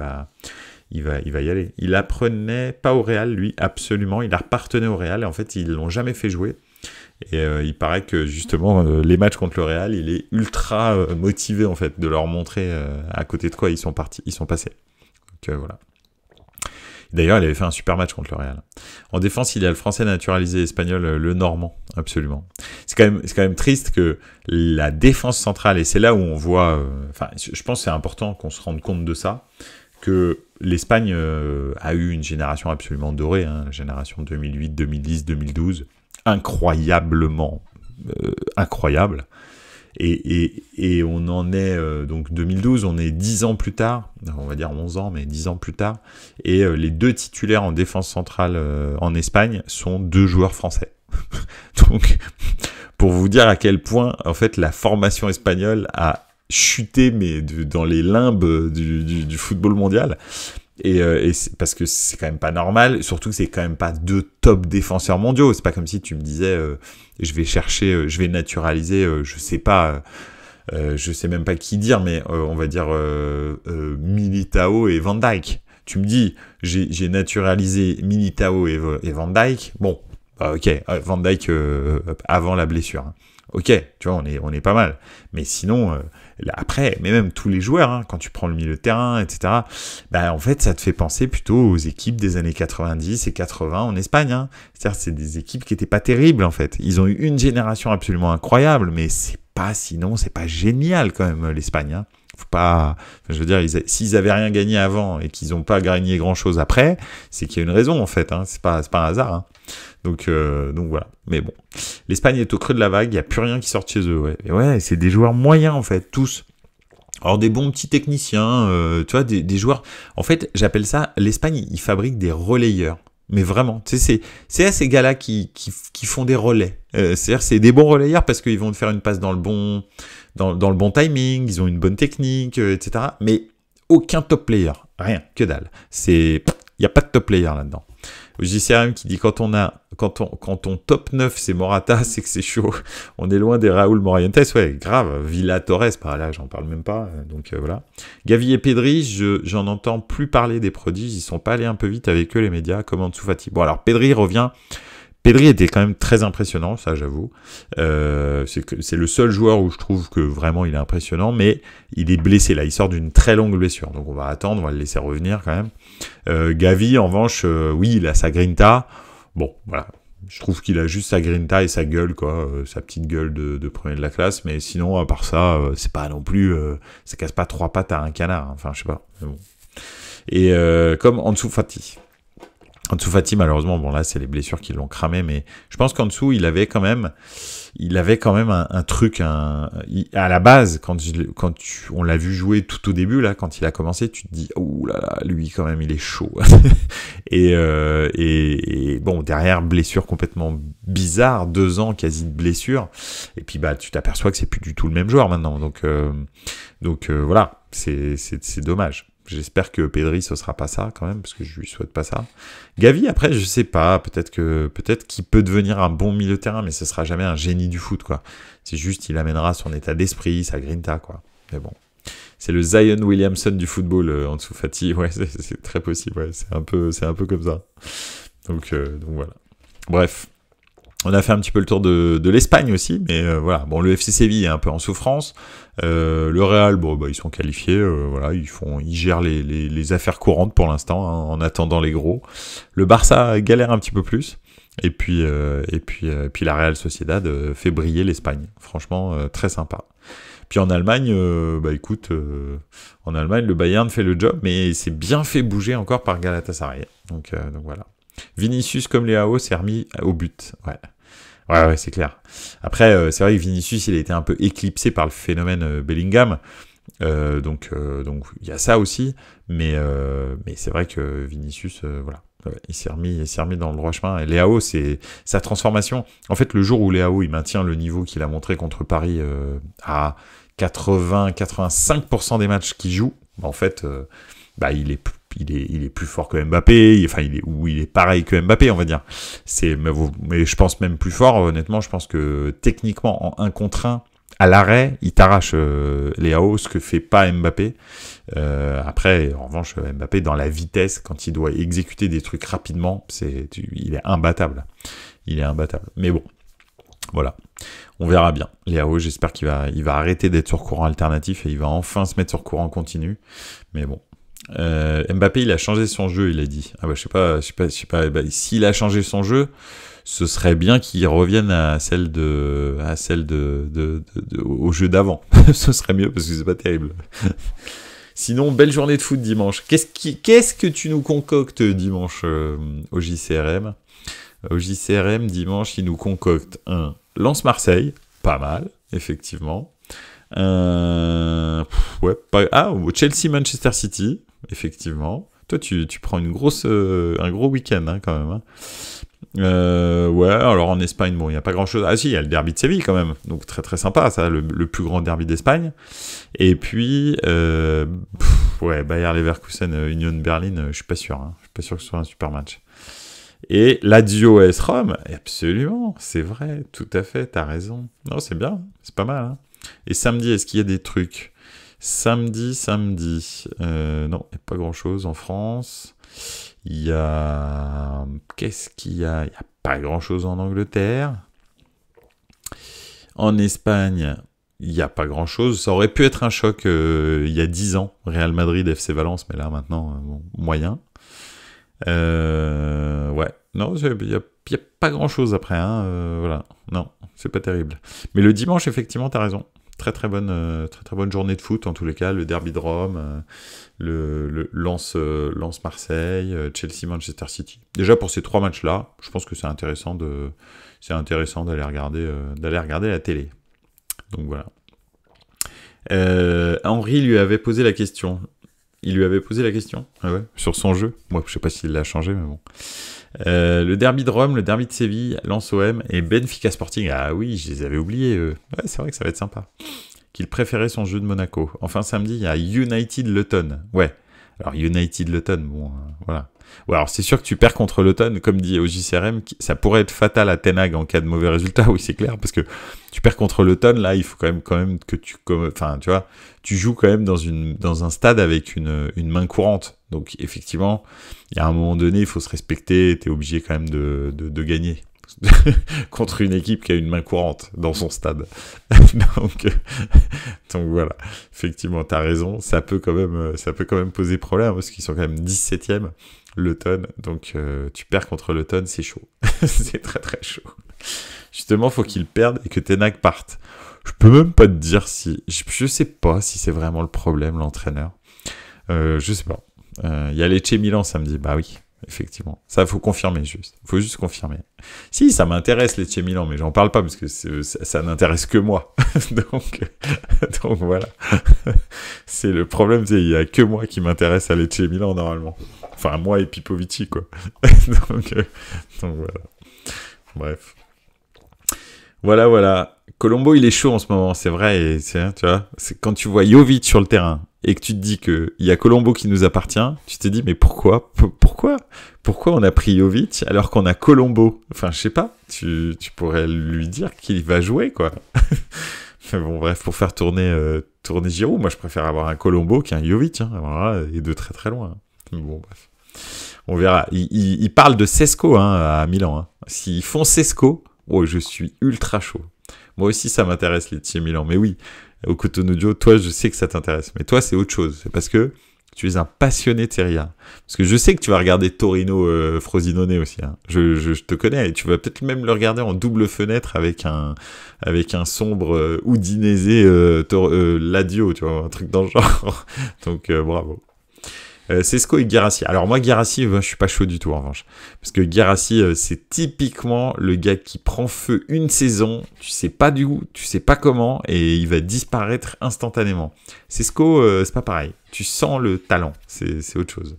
A: aller. Il apprenait pas au Real, lui, absolument. Il appartenait au Real et en fait, ils l'ont jamais fait jouer. Et il paraît que justement, les matchs contre le Real, il est ultra motivé en fait de leur montrer à côté de quoi ils sont passés. Donc voilà. D'ailleurs, il avait fait un super match contre le Real. En défense, il y a le français naturalisé espagnol, le normand, absolument. C'est quand même triste que la défense centrale, et c'est là où on voit, je pense que c'est important qu'on se rende compte de ça, que l'Espagne a eu une génération absolument dorée, hein, la génération 2008, 2010, 2012, incroyablement incroyable. Et on en est, donc 2012, on est 10 ans plus tard, on va dire 11 ans, mais 10 ans plus tard, et les 2 titulaires en défense centrale en Espagne sont 2 joueurs français. Donc, pour vous dire à quel point, en fait, la formation espagnole a chuté, mais dans les limbes du football mondial. Et parce que c'est quand même pas normal, surtout que c'est quand même pas 2 top défenseurs mondiaux. C'est pas comme si tu me disais je vais naturaliser, je sais même pas qui dire, mais on va dire Militao et Van Dijk. Tu me dis j'ai naturalisé Militao et Van Dijk. Bon, ok, Van Dijk avant la blessure. Hein. Ok, tu vois, on est pas mal. Mais sinon, après, mais même tous les joueurs, hein, quand tu prends le milieu de terrain, etc., bah, en fait, ça te fait penser plutôt aux équipes des années 90 et 80 en Espagne. Hein. C'est-à-dire, c'est des équipes qui étaient pas terribles, en fait. Ils ont eu une génération absolument incroyable, mais c'est pas génial, quand même, l'Espagne. Hein. Faut pas, je veux dire, s'ils avaient rien gagné avant et qu'ils ont pas gagné grand-chose après, c'est qu'il y a une raison, en fait. Hein. C'est pas un hasard. Hein. Donc voilà. Mais bon, l'Espagne est au creux de la vague, il n'y a plus rien qui sort de chez eux. Ouais. Et ouais, c'est des joueurs moyens en fait, tous. Alors des bons petits techniciens, tu vois, des joueurs. En fait, j'appelle ça, l'Espagne, ils fabriquent des relayeurs. Mais vraiment, tu sais, c'est à ces gars-là qui font des relais. C'est-à-dire, c'est des bons relayeurs parce qu'ils vont te faire une passe dans le bon timing, ils ont une bonne technique, etc. Mais aucun top player, rien, que dalle. Il n'y a pas de top player là-dedans. JCRM qui dit quand on top 9 c'est Morata, c'est que c'est chaud. On est loin des Raúl Morientes, ouais, grave. Villa Torres, par là, j'en parle même pas. Donc voilà. Gavi et Pedri, j'en entends plus parler des prodiges. Ils sont pas allés un peu vite avec eux les médias, comme Ansu Fati. Bon alors Pedri revient. Pedri était quand même très impressionnant, ça j'avoue. C'est le seul joueur où je trouve que vraiment il est impressionnant, mais il est blessé là, il sort d'une très longue blessure, donc on va attendre, on va le laisser revenir quand même. Gavi en revanche, oui, il a sa grinta. Bon, voilà, je trouve qu'il a juste sa grinta et sa gueule, quoi, sa petite gueule de premier de la classe, mais sinon à part ça, c'est pas non plus, ça casse pas 3 pattes à un canard, hein. Enfin je sais pas. Mais bon. Et comme Ansu Fati. Ansu Fati, malheureusement, bon là c'est les blessures qui l'ont cramé, mais je pense qu'en dessous il avait quand même un truc, à la base on l'a vu jouer tout au début là, quand il a commencé, tu te dis oh là là, lui quand même il est chaud. et bon derrière blessure complètement bizarre, 2 ans quasi de blessure, et puis bah tu t'aperçois que c'est plus du tout le même joueur maintenant, donc voilà, c'est dommage. J'espère que Pedri ce sera pas ça quand même, parce que je lui souhaite pas ça. Gavi après je sais pas, peut-être qu'il peut devenir un bon milieu de terrain, mais ce sera jamais un génie du foot quoi. C'est juste il amènera son état d'esprit, sa grinta quoi. Mais bon, c'est le Zion Williamson du football, Ansu Fati, ouais c'est très possible, ouais, c'est un peu comme ça. Donc voilà. Bref. On a fait un petit peu le tour de l'Espagne aussi, mais voilà. Bon, le FC Séville est un peu en souffrance. Le Real, bon, bah ils sont qualifiés. Voilà, ils gèrent les affaires courantes pour l'instant, hein, en attendant les gros. Le Barça galère un petit peu plus. Et puis la Real Sociedad fait briller l'Espagne. Franchement, très sympa. Puis en Allemagne, bah écoute, en Allemagne le Bayern fait le job, mais c'est bien fait bouger encore par Galatasaray. Donc voilà. Vinicius comme Léao s'est remis au but. Ouais, c'est clair. Après, c'est vrai que Vinicius, il a été un peu éclipsé par le phénomène Bellingham. Donc il y a ça aussi. Mais c'est vrai que Vinicius, voilà. Il s'est remis dans le droit chemin. Et Léao, c'est sa transformation. En fait, le jour où Léao, il maintient le niveau qu'il a montré contre Paris, 80-85% des matchs qu'il joue, en fait, il est plus fort que Mbappé, enfin il est pareil que Mbappé, on va dire. Mais je pense même plus fort, honnêtement, je pense que techniquement, en 1 contre 1, à l'arrêt, il t'arrache les AO, ce que fait pas Mbappé. Après, en revanche, Mbappé, dans la vitesse, quand il doit exécuter des trucs rapidement, il est imbattable. Il est imbattable. Mais bon, voilà. On verra bien. Léao, j'espère qu'il va arrêter d'être sur courant alternatif et il va enfin se mettre sur courant continu. Mais bon. Mbappé, il a changé son jeu, il a dit. Ah bah, je sais pas. S'il a changé son jeu, ce serait bien qu'il revienne au jeu d'avant. Ce serait mieux parce que c'est pas terrible. Sinon, belle journée de foot dimanche. Qu'est-ce que tu nous concoctes dimanche au JCRM? Au JCRM, dimanche, il nous concocte un Lens-Marseille, pas mal, effectivement. Chelsea-Manchester City, effectivement. Toi, tu prends un gros week-end, hein, quand même. Hein. Alors en Espagne, bon, il n'y a pas grand-chose. Ah si, il y a le derby de Séville, quand même. Donc très très sympa, ça, le plus grand derby d'Espagne. Et puis, Bayer Leverkusen, Union Berlin, je suis pas sûr. Hein. Je suis pas sûr que ce soit un super match. Et Lazio AS Rome, absolument, c'est vrai, tout à fait, t'as raison. Non, c'est bien, c'est pas mal. Hein. Et samedi, est-ce qu'il y a des trucs? Samedi, non, il n'y a pas grand-chose en France. Il y a... Qu'est-ce qu'il y a? Il n'y a pas grand-chose en Angleterre. En Espagne, il n'y a pas grand-chose. Ça aurait pu être un choc il y a 10 ans, Real Madrid, FC Valence, mais là, maintenant, moyen. Non, il y a pas grand chose après, hein, voilà, non, c'est pas terrible. Mais le dimanche, effectivement, t'as raison, très très bonne journée de foot, en tous les cas, le derby de Rome, le Lens Marseille, Chelsea Manchester City. Déjà pour ces 3 matchs-là, je pense que c'est intéressant d'aller regarder la télé. Donc voilà. Henri lui avait posé la question. Il lui avait posé la question sur son jeu. Moi, je sais pas s'il l'a changé, mais bon. Le derby de Rome, le derby de Séville, Lens OM et Benfica Sporting. Ah oui, je les avais oubliés. Ouais, c'est vrai que ça va être sympa. Qu'il préférait son jeu de Monaco. Enfin, samedi, il y a United Luton. Ouais. Alors, United Luton, bon, voilà. Ouais, alors c'est sûr que tu perds contre Luton, comme dit au JCRM, ça pourrait être fatal à Ten Hag en cas de mauvais résultat, oui c'est clair, parce que tu perds contre Luton, là il faut quand même que tu vois, tu joues quand même dans un stade avec une main courante, donc effectivement, il y a un moment donné, il faut se respecter, t'es obligé quand même de gagner contre une équipe qui a une main courante dans son stade. donc voilà, effectivement, t'as raison, ça peut quand même poser problème, parce qu'ils sont quand même 17e, Luton, donc tu perds contre Luton, c'est chaud. C'est très très chaud. Justement, faut qu'ils perdent et que Ten Hag parte. Je peux même pas te dire si... Je sais pas si c'est vraiment le problème, l'entraîneur. Je sais pas. Il y a Lecce Milan samedi, bah oui. Effectivement, ça faut confirmer faut juste confirmer. Si, ça m'intéresse Lecce Milan, mais j'en parle pas parce que ça n'intéresse que moi. donc voilà. C'est le problème, il y a que moi qui m'intéresse à Lecce Milan normalement. Enfin moi et Pipovici quoi. donc voilà. Bref. Voilà. Colombo, il est chaud en ce moment, c'est vrai, et tu vois, c'est quand tu vois Jovic sur le terrain et que tu te dis que il y a Colombo qui nous appartient, tu te dis mais pourquoi on a pris Jovic alors qu'on a Colombo? Enfin, je sais pas, tu pourrais lui dire qu'il va jouer quoi. Mais bon, bref, pour faire tourner Giroud, moi je préfère avoir un Colombo qu'un Jovic, hein, voilà, et de très très loin. Mais bon, bref. On verra. Il parle de Sesco à Milan. Hein. S'ils font Sesco, je suis ultra chaud. Moi aussi, ça m'intéresse, les Lecce Milan. Mais oui, au Cotonou, toi, je sais que ça t'intéresse. Mais toi, c'est autre chose. C'est parce que tu es un passionné de Serie A. Parce que je sais que tu vas regarder Torino Frosinone aussi. Hein. Je te connais. Et tu vas peut-être même le regarder en double fenêtre avec un sombre Udinese Lazio, tu vois, un truc dans le genre. Donc, bravo. Sesco et Guirassy. Alors moi, Guirassy, je suis pas chaud du tout en revanche. Parce que Guirassy, c'est typiquement le gars qui prend feu une saison, tu sais pas d'où, tu sais pas comment, et il va disparaître instantanément. Sesco, c'est pas pareil. Tu sens le talent, c'est autre chose.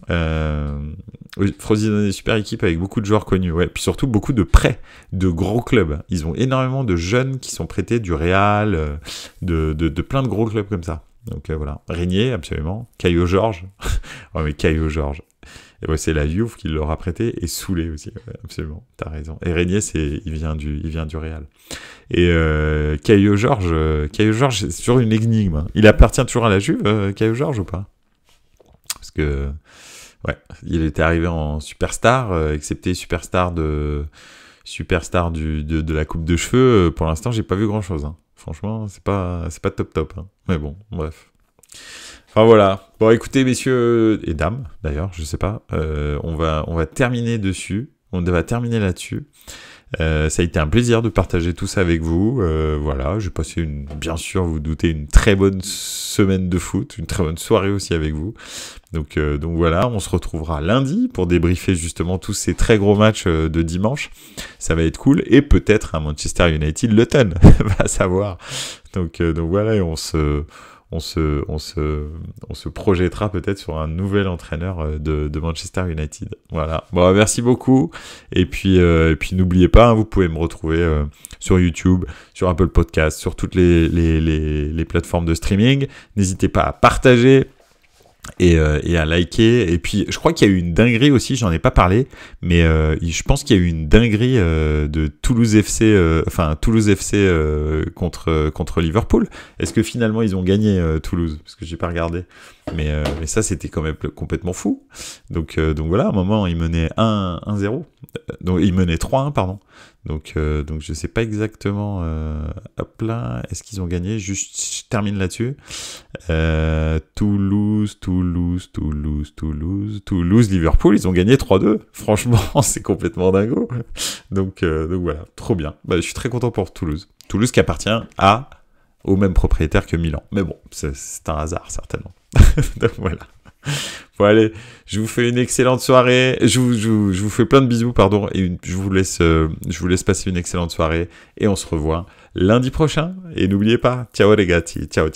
A: Frosinone est super équipe avec beaucoup de joueurs connus, ouais. Puis surtout beaucoup de prêts de gros clubs. Ils ont énormément de jeunes qui sont prêtés du Real, de plein de gros clubs comme ça. Donc voilà. Régnier, absolument. Caio Georges. Oh mais Caio Georges. Et ouais, c'est la Juve qui l'aura prêté, et Soulé aussi, ouais, absolument, t'as raison. Et Régnier, il vient du Real. Et Caio Georges, c'est toujours une énigme. Il appartient toujours à la Juve, Caio Georges, ou pas? Parce que, ouais, il était arrivé en superstar, excepté superstar de la coupe de cheveux. Pour l'instant, j'ai pas vu grand-chose. Hein. Franchement, c'est pas top. Hein. Mais bon, bref. Enfin voilà. Bon, écoutez, messieurs et dames, d'ailleurs, je sais pas. On va terminer dessus. On va terminer là-dessus. Ça a été un plaisir de partager tout ça avec vous. Voilà, j'ai passé bien sûr, vous doutez, une très bonne semaine de foot, une très bonne soirée aussi avec vous. Donc voilà, on se retrouvera lundi pour débriefer justement tous ces très gros matchs de dimanche. Ça va être cool, et peut-être un Manchester United Luton, va savoir. Donc voilà, et on se projettera peut-être sur un nouvel entraîneur de Manchester United. Voilà. Bon, merci beaucoup. Et puis n'oubliez pas, hein, vous pouvez me retrouver sur YouTube, sur Apple Podcast, sur toutes les plateformes de streaming. N'hésitez pas à partager et à liker. Et puis je crois qu'il y a eu une dinguerie aussi, j'en ai pas parlé, mais je pense qu'il y a eu une dinguerie de Toulouse FC, Toulouse FC contre Liverpool. Est-ce que finalement ils ont gagné Toulouse? Parce que j'ai pas regardé, mais ça c'était quand même complètement fou. Donc voilà, à un moment ils menaient 1-0, donc ils menaient 3-1 pardon. Donc je sais pas exactement. Hop là, est-ce qu'ils ont gagné? Juste, je termine là-dessus. Toulouse, Liverpool, ils ont gagné 3-2. Franchement, c'est complètement dingo. Donc voilà, trop bien. Bah, je suis très content pour Toulouse. Toulouse qui appartient au même propriétaire que Milan. Mais bon, c'est un hasard certainement. Donc voilà. Bon allez, je vous fais une excellente soirée, je vous fais plein de bisous, pardon, et je vous laisse passer une excellente soirée, et on se revoit lundi prochain, et n'oubliez pas, ciao les gars, ciao.